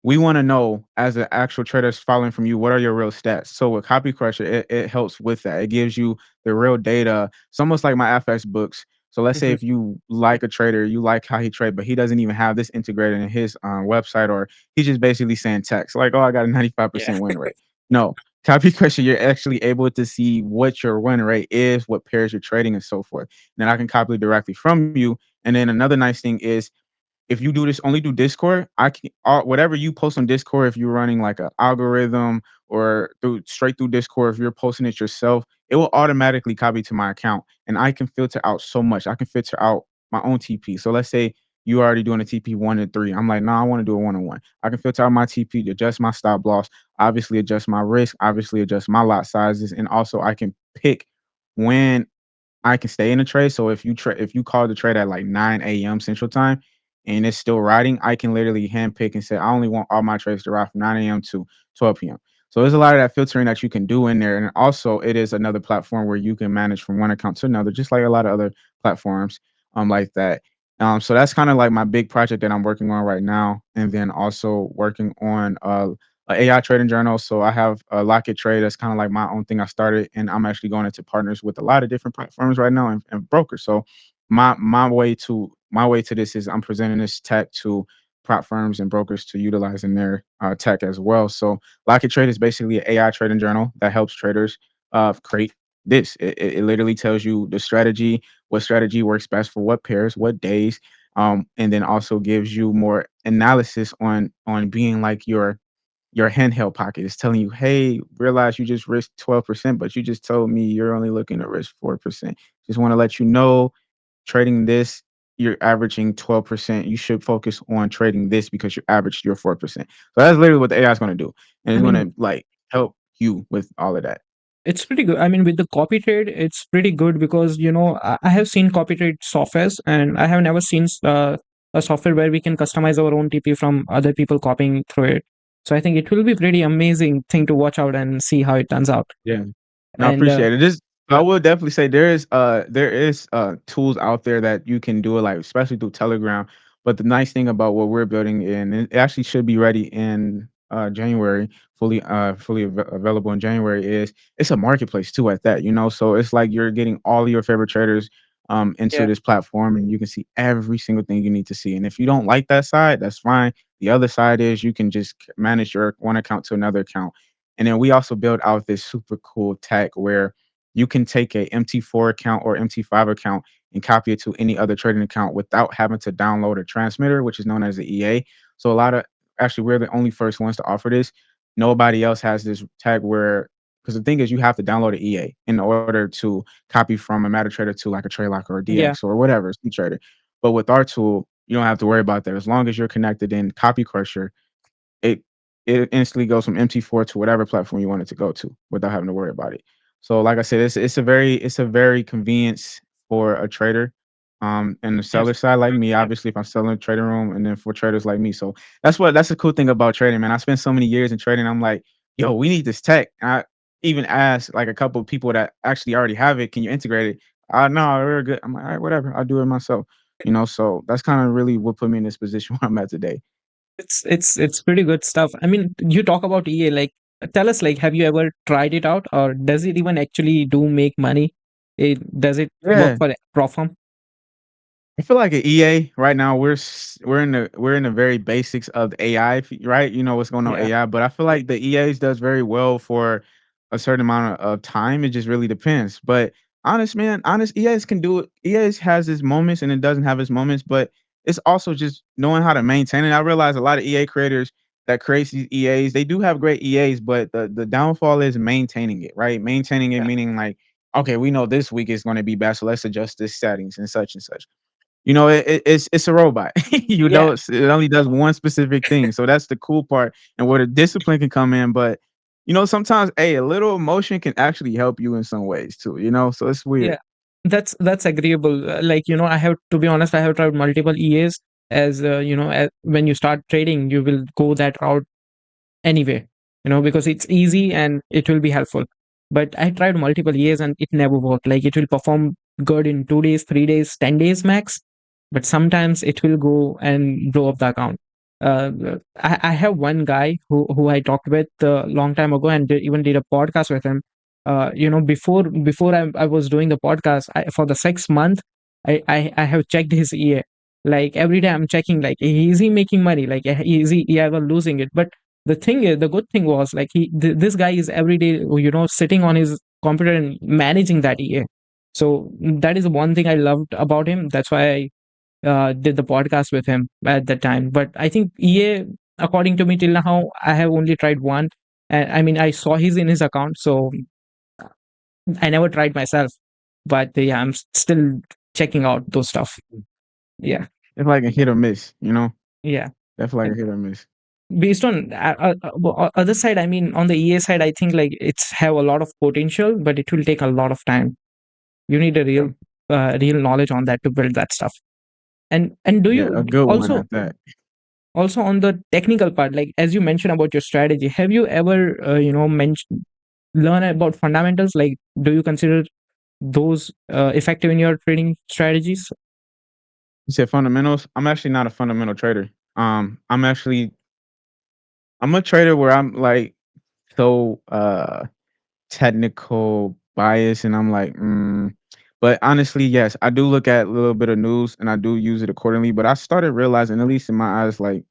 we want to know as an actual trader following from you, what are your real stats? So with Copy Crusher, it helps with that. It gives you the real data. It's almost like my FX books. So let's say Mhm. if you like a trader, you like how he trade, but he doesn't even have this integrated in his website, or he's just basically saying text like, "Oh, I got a Yeah. 95% win rate." No, Copy Crusher, you're actually able to see what your win rate is, what pairs you're trading, and so forth. And then I can copy directly from you. And then another nice thing is if you do this only do Discord, I can whatever you post on Discord, if you're running like an algorithm or through straight through Discord, if you're posting it yourself, it will automatically copy to my account, and I can filter out so much. I can filter out my own TP. So let's say you already doing a TP 1 and 3. I'm like, no, I want to do a 1 on 1. I can filter out my TP, adjust my stop loss, obviously adjust my risk, obviously adjust my lot sizes, and also I can pick when I can stay in the trade. So if you call the trade at like 9 a.m. Central Time and it's still riding, I can literally handpick and say I only want all my trades to ride from 9 a.m. to 12 p.m. So there's a lot of that filtering that you can do in there. And also it is another platform where you can manage from one account to another, just like a lot of other platforms like that. So that's kind of like my big project that I'm working on right now. And then also working on a AI trading journal. So I have a Locket Trade. That's kind of like my own thing I started, and I'm actually going into partners with a lot of different platforms right now and brokers. So my way to this is I'm presenting this tech to prop firms and brokers to utilize in their tech as well. So Locket Trade is basically an AI trading journal that helps traders create this. It literally tells you the strategy, what strategy works best for what pairs, what days, and then also gives you more analysis on being like your handheld pocket is telling you, "Hey, realize you just risked 12%, but you just told me you're only looking to risk 4%. Just want to let you know, trading this, you're averaging 12%. You should focus on trading this because you averaged your 4%." So that's literally what the AI is going to do, and I it's going mean, to like help you with all of that. it's pretty good. I mean, with the copy trade, it's pretty good because I have seen copy trade softwares, and I have never seen a software where we can customize our own TP from other people copying through it. So I think it will be pretty amazing thing to watch out and see how it turns out. Yeah. No, I And appreciate it. Just I will definitely say there is tools out there that you can do it like especially through Telegram. But the nice thing about what we're building in, it actually should be ready in January, available in January, is it's a marketplace too at that, you know. So it's like you're getting all of your favorite traders into Yeah. this platform, and you can see every single thing you need to see. And if you don't like that side, that's fine. The other side is you can just manage your one account to another account. And then we also build out this super cool tech where you can take a MT4 account or MT5 account and copy it to any other trading account without having to download a transmitter, which is known as the EA. So a lot of actually we're the only first ones to offer this. Nobody else has this tag where, because the thing is you have to download an EA in order to copy from a MetaTrader to like a TradeLock or a Yeah. DX or whatever, C Trader. But with our tool, you don't have to worry about that. As long as you're connected in Copy Crusher, it it instantly goes from MT4 to whatever platform you want it to go to without having to worry about it. So like I said, it's a very convenience for a trader, and the seller Yes. side like me, obviously if I'm selling a trading room, and then for traders like me. So that's the cool thing about trading, man. I spent so many years in trading. I'm like, yo, we need this tech. I even asked like a couple of people that actually already have it, can you integrate it? No, we're good. I'm like, all right, whatever. I'll do it myself. You know, so that's kind of really what put me in this position where I'm at today. It's pretty good stuff. I mean, you talk about EA, like tell us, like, have you ever tried it out, or does it even actually do make money? Does it work Yeah. for Profam? I feel like at EA right now we're in the very basics of AI, right? You know what's going on with Yeah. AI, but I feel like the EA's does very well for a certain amount of time. It just really depends. But honest, man, honest, EA's can do it. EA's has its moments and it doesn't have its moments, but it's also just knowing how to maintain it. I realize a lot of EA creators that create these EAs, they do have great EAs, but the downfall is maintaining it, right? Maintaining it Yeah. meaning like, okay, we know this week is going to be bad, so let's adjust this settings and such and such. You know, it's a robot. You Yeah. know, it only does one specific thing. So that's the cool part and where the discipline can come in. But you know, sometimes a little emotion can actually help you in some ways too. You know, so it's Yeah. weird. That's agreeable. Like, I have to be honest, I have tried multiple EAs. As when you start trading, you will go that route anyway, because it's easy and it will be helpful. But I tried multiple years and it never worked. Like, it will perform good in 2 days, 3 days, 10 days max, but sometimes it will go and blow up the account. uh, I have one guy who I talked with a long time ago, and even did a podcast with him. Before I was doing the podcast, for the 6 month, I have checked his EA. Like, every day I'm checking, like, is he making money, like, is he ever losing it? But the thing is, the good thing was, like, this guy is every day, sitting on his computer and managing that EA. So that is one thing I loved about him. That's why I did the podcast with him at that time. But I think EA, according to me, till now, I have only tried one. And I mean, I saw he's in his account, so I never tried myself. But yeah, I'm still checking out those stuff. Yeah, It's like a hit or miss. You know, yeah. definitely like And a hit or miss. based on other side, I mean, on the EA side, I think, like, it's have a lot of potential, but it will take a lot of time. You need a real knowledge on that to build that stuff. And do Yeah, a you good one also, at that. on the technical part, like, as you mentioned about your strategy, have you ever mentioned learn about fundamentals? Like, do you consider those effective in your trading strategies? You said fundamentals. I'm actually not a fundamental trader. I'm a trader where I'm like so technical bias, and I'm like, but honestly, yes, I do look at a little bit of news and I do use it accordingly. But I started realizing, at least in my eyes, like,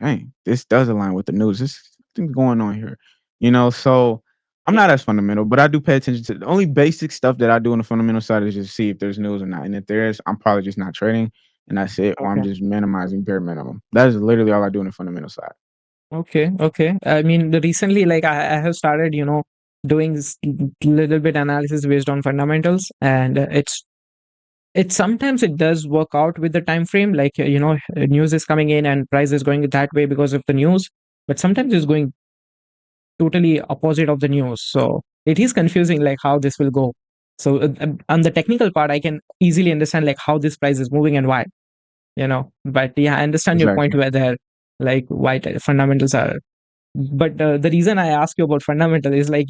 dang, this does align with the news. There's something going on here, you know. So I'm Yeah. not as fundamental, but I do pay attention to the only basic stuff that I do on the fundamental side is just see if there's news or not. And if there is, I'm probably just not trading, and that's it, or I'm Okay. just minimizing bare minimum. That is literally all I do on the fundamental side. Okay. Okay. I mean, recently, like, I have started, doing little bit analysis based on fundamentals, and it's sometimes it does work out with the time frame. Like, news is coming in and price is going that way because of the news, but sometimes it's going totally opposite of the news. So it is confusing, like, how this will go. So on the technical part, I can easily understand, like, how this price is moving and why. But yeah, I understand your point Exactly. where there, like, why fundamentals are. But the reason I ask you about fundamental is, like,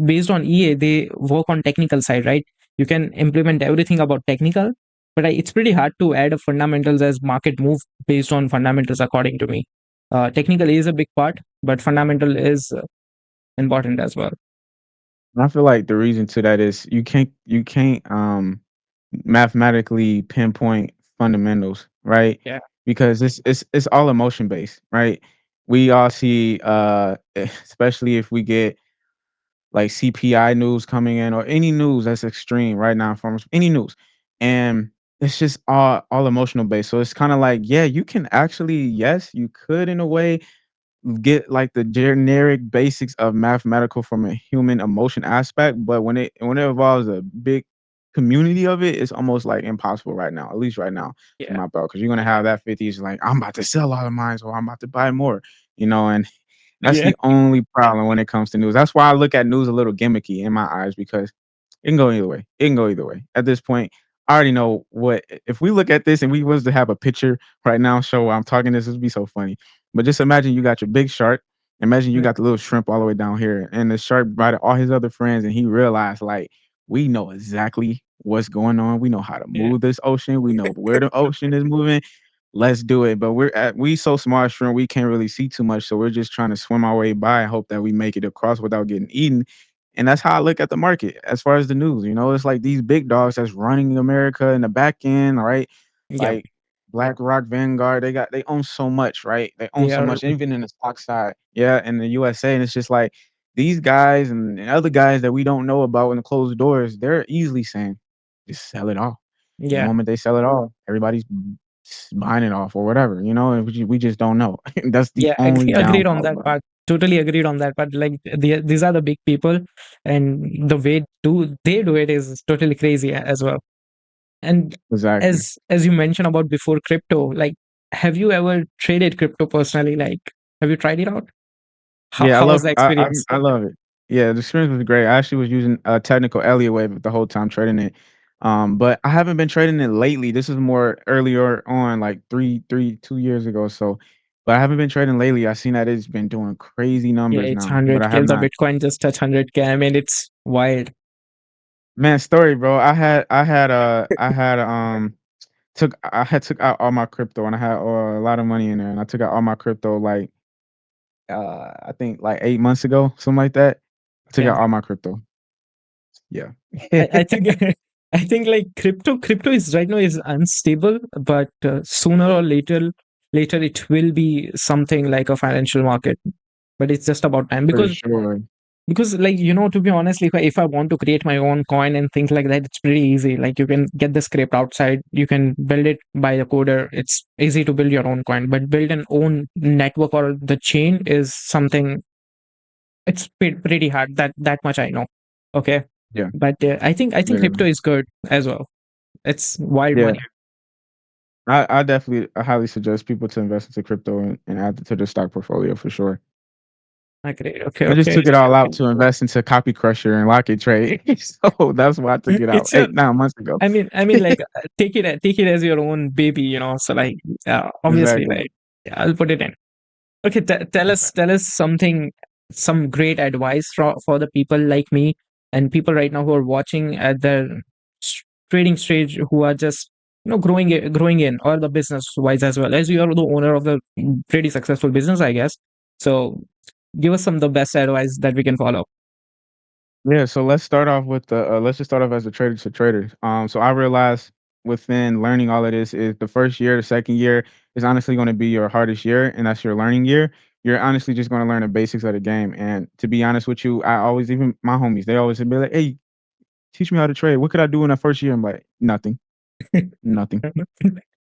based on EA, they work on technical side, right? You can implement everything about technical, but it's pretty hard to add a fundamentals as market move based on fundamentals, according to me. Technical is a big part, but fundamental is important as well. And I feel like the reason to that is you can't mathematically pinpoint fundamentals, right? Yeah, Because it's all emotion based, right? We all see especially if we get like CPI news coming in or any news that's extreme right now from any news. And it's just all emotional based. So it's kind of like, yeah, you can actually, yes, you could in a way get like the generic basics of mathematical from a human emotion aspect, but when it involves a big community of it, it's almost like impossible right now, at least right now in yeah, my belt, because you're gonna have that 50s like I'm about to sell all of mine, so I'm about to buy more, and that's yeah, the only problem when it comes to news. That's why I look at news a little gimmicky in my eyes because it can go either way. It can go either way. At this point, I already know what if we look at this and we was to have a picture right now show while I'm talking this would be so funny. But just imagine you got your big shark. Imagine you got the little shrimp all the way down here, and the shark invited all his other friends, and he realized like we know exactly what's going on. We know how to yeah, move this ocean. We know where the ocean is moving. Let's do it. But we so smart shrimp, we can't really see too much. So we're just trying to swim our way by and hope that we make it across without getting eaten. And that's how I look at the market as far as the news. It's like these big dogs that's running America in the back end, right? yeah. Like BlackRock, Vanguard, they own so much, right? They own They so are, much, even in the stock side, yeah, in the USA. And it's just like these guys and other guys that we don't know about in the closed doors, they're easily saying, just sell it all. The yeah, moment they sell it all, everybody's buying it off or whatever, and we just don't know. That's the yeah. only Agreed on downfall that about it. part. Totally agreed on that part. Like these are the big people, and the way they do it is totally crazy as well. And Exactly. as you mentioned about before crypto, like, have you ever traded crypto personally? Like, have you tried it out? How Yeah, I how was love the I experience? I love it. Yeah, the experience was great. I actually was using a technical Elliott wave the whole time trading it. But I haven't been trading it lately. This is more earlier on, like 2 years ago or so. But I haven't been trading lately. I've seen that it's been doing crazy Yeah, numbers it's now, but I 100K. have The not. Bitcoin just touched 100K. I mean, it's wild. Man, story, bro. I had took out all my crypto and I had a lot of money in there and I took out all my crypto like I think like 8 months ago, something like that. I took Yeah. out all my crypto. Yeah. I think I think like crypto is right now is unstable, but sooner or later it will be something like a financial market. But it's just about time For sure. because like to be honest, if I want to create my own coin and things like that, it's pretty easy. Like you can get the script outside, you can build it by the coder. It's easy to build your own coin, but build an own network or the chain is something. It's pretty hard. That much I know. Okay, Yeah, but I think crypto literally. is good as well. It's wild Yeah. money. I definitely I highly suggest people to invest into crypto and add it to their stock portfolio for sure. Okay, okay, I just okay. took it all out to invest into copy crusher and locket trade. So that's why I took it out It's your. 8, 9 months ago. I mean, like take it as your own baby. So like, obviously, Exactly. like, yeah, I'll put it in. Okay, tell us something, some great advice for the people like me and people right now who are watching at the trading stage, who are just growing in, or the business wise as well, as you are the owner of the pretty successful business, I guess. So give us some the best advice that we can follow. Yeah, so let's start off with the let's just start off as a trader to traders. So I realized within learning all of this is the first year, the second year is honestly going to be your hardest year, and that's your learning year. You're honestly just going to learn the basics of the game. And to be honest with you, I always even my homies they always be like, "Hey, teach me how to trade. What could I do in that first year?" I'm like, "Nothing, nothing."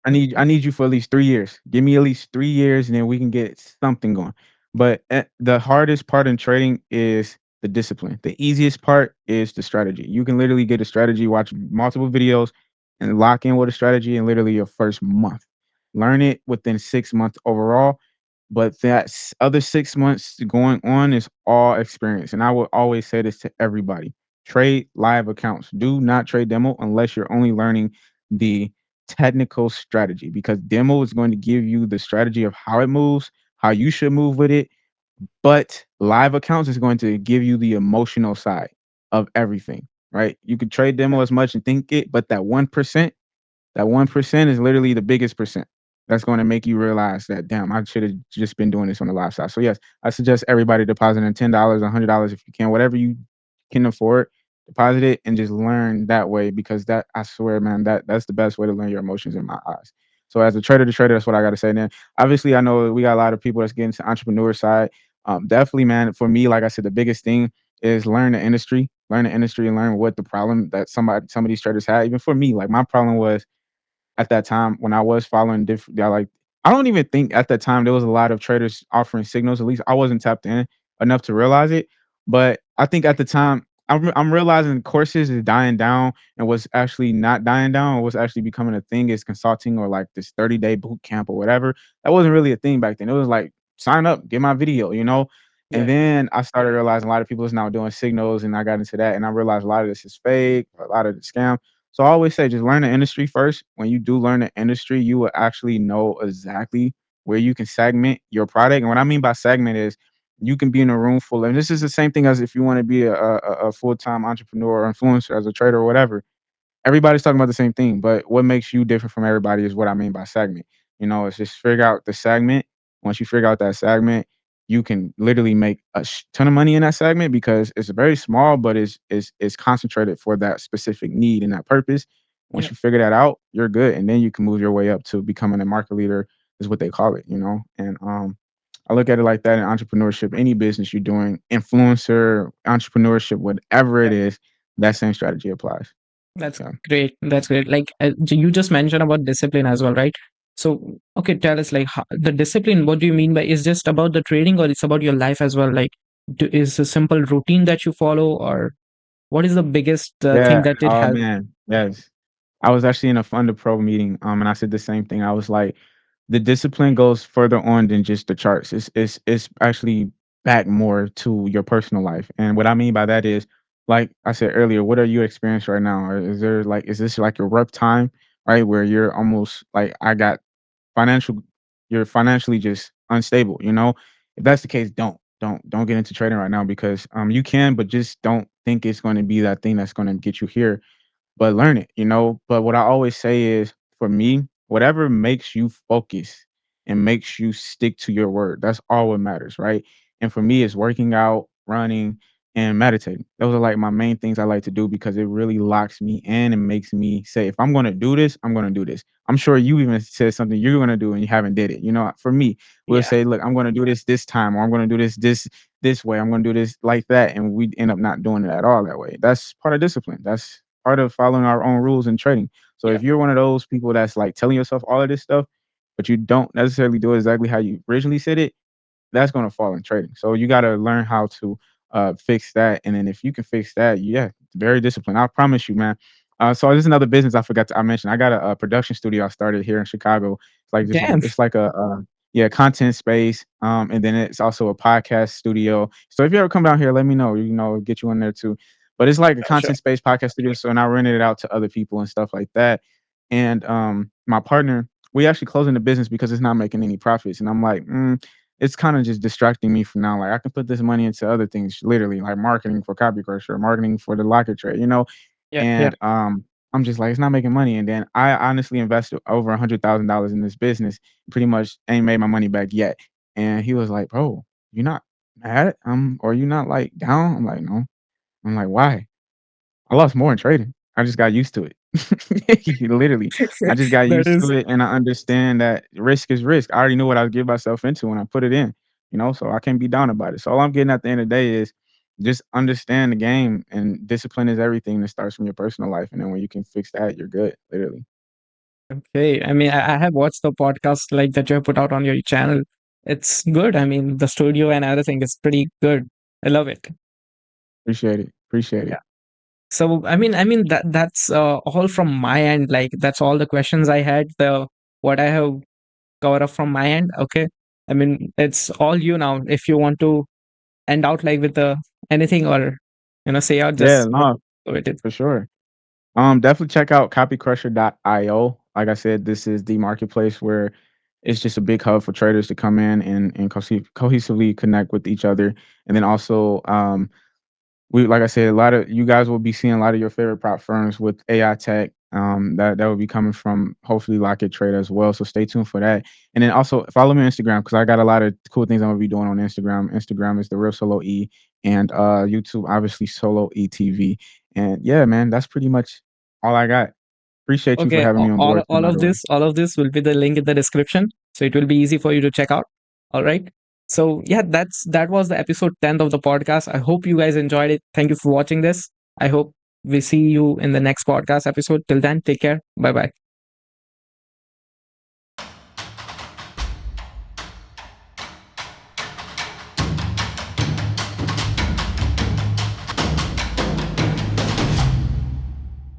I need you for at least 3 years. Give me at least 3 years, and then we can get something going. But, the hardest part in trading is the discipline. The easiest part is the strategy. You can literally get a strategy, watch multiple videos, and lock in with a strategy in literally your first month. Learn it within 6 months overall, but that other 6 months going on is all experience, and I would always say this to everybody. Trade live accounts. Do not trade demo unless you're only learning the technical strategy because demo is going to give you the strategy of how it moves, how you should move with it, but live accounts is going to give you the emotional side of everything, right? You could trade demo as much and think it, but that 1% is literally the biggest percent. that's going to make you realize that, damn, I should have just been doing this on the live side. So yes, I suggest everybody depositing $10, $100 if you can, whatever you can afford, deposit it and just learn that way, because that, I swear, man, that's the best way to learn your emotions in my eyes. So as a trader to trader, that's what I got to say. Then obviously I know we got a lot of people that's getting to entrepreneur side. Definitely, man. For me, like I said, the biggest thing is learn the industry, and learn what the problem that some of these traders had. Even for me, like my problem was at that time when I was following different, yeah, like I don't even think at that time there was a lot of traders offering signals. At least I wasn't tapped in enough to realize it. But I think at the time I'm realizing courses is dying down, and what's actually not dying down, or what's actually becoming a thing is consulting, or like this 30-day boot camp or whatever. That wasn't really a thing back then. It was like sign up, get my video. And Yeah, then I started realizing a lot of people is now doing signals, and I got into that, and I realized a lot of this is fake, a lot of the scam. So I always say just learn the industry first. When you do learn the industry, you will actually know exactly where you can segment your product. And what I mean by segment is you can be in a room full, and this is the same thing as if you want to be a full-time entrepreneur or influencer as a trader or whatever. Everybody's talking about the same thing, but what makes you different from everybody is what I mean by segment. It's just figure out the segment. Once you figure out that segment, you can literally make a ton of money in that segment, because it's very small, but it's concentrated for that specific need and that purpose. Once yeah, you figure that out, you're good, and then you can move your way up to becoming a market leader, is what they call it. And I look at it like that in entrepreneurship. Any business you're doing, influencer, entrepreneurship, whatever it yeah. is, that same strategy applies. That's Yeah. great. That's great. Like you just mentioned about discipline as well, right? So, okay, tell us like the discipline. What do you mean by is just about the trading, or it's about your life as well? Like, is a simple routine that you follow, or what is the biggest thing Yeah. that it Oh has? man. Yes. I was actually in a Fund to Pro meeting, and I said the same thing. I was like, the discipline goes further on than just the charts. It's actually back more to your personal life. And what I mean by that is, like I said earlier, what are you experiencing right now? Or is this like your rough time, right? Where you're almost like I got financial you're financially just unstable. If that's the case, don't get into trading right now, because you can, but just don't think it's going to be that thing that's going to get you here, but learn it. But what I always say is, for me, whatever makes you focus and makes you stick to your word, that's all what matters, right? And for me, it's working out, running, and meditating. Those are like my main things I like to do, because it really locks me in and makes me say, if I'm going to do this, I'm going to do this. I'm sure you even said something you're going to do and you haven't did it. For me, we'll Yeah, say, look, I'm going to do this time, or I'm going to do this way. I'm going to do this like that, and we end up not doing it at all that way. That's part of discipline. That's part of following our own rules in trading. So yeah, if you're one of those people that's like telling yourself all of this stuff, but you don't necessarily do it exactly how you originally said it, that's going to fall in trading. So you got to learn how to fix that. And then if you can fix that, yeah, very disciplined. I promise you, man. So this is another business I mentioned. I got a production studio I started here in Chicago. It's like just damn. it's like a yeah, content space. And then it's also a podcast studio. So if you ever come down here, let me know. Get you in there too. But it's like a Sure, sure. content space podcast studio. So and I rented it out to other people and stuff like that. And my partner, we actually closing the business because it's not making any profits. And I'm like, it's kind of just distracting me from now. Like I can put this money into other things, literally, like marketing for copy crusher, marketing for the locket trade. Yeah, yeah. And I'm just like, it's not making money. And then I honestly invested over $100,000 in this business, pretty much ain't made my money back yet. And he was like, bro, you not mad? Or you not like down? I'm like, no. I'm like, why? I lost more in trading. I just got used to it. Literally, I just got That used is to it, and I understand that risk is risk. I already knew what I would give myself into when I put it in, so I can't be down about it. So all I'm getting at the end of the day is just understand the game, and discipline is everything that starts from your personal life. And then when you can fix that, you're good, literally. okay. I mean, I have watched the podcast like that you have put out on your channel. It's good. I mean, the studio and everything is pretty good. I love it. Appreciate it. Appreciate Yeah. it. So I mean that's all from my end. Like that's all the questions I had. The what I have covered up from my end. Okay. I mean it's all you now. If you want to end out like with the anything or say out, Yeah, just no, go with it. for sure. Definitely check out copycrusher.io. Like I said, this is the marketplace where it's just a big hub for traders to come in and cohesively connect with each other. And then also, we like I said, a lot of you guys will be seeing a lot of your favorite prop firms with AI tech. That will be coming from hopefully Locket Trader as well. So stay tuned for that. And then also follow me on Instagram because I got a lot of cool things I'm gonna be doing on Instagram. Instagram is the real Solo E, and YouTube obviously Solo ETV. And yeah, man, that's pretty much all I got. Appreciate you for Okay, having me on board too, by the way. all of this will be the link in the description, so it will be easy for you to check out. All right. So yeah, that was the episode 10th of the podcast. I hope you guys enjoyed it. Thank you for watching this. I hope we see you in the next podcast episode. Till then, take care. Bye bye.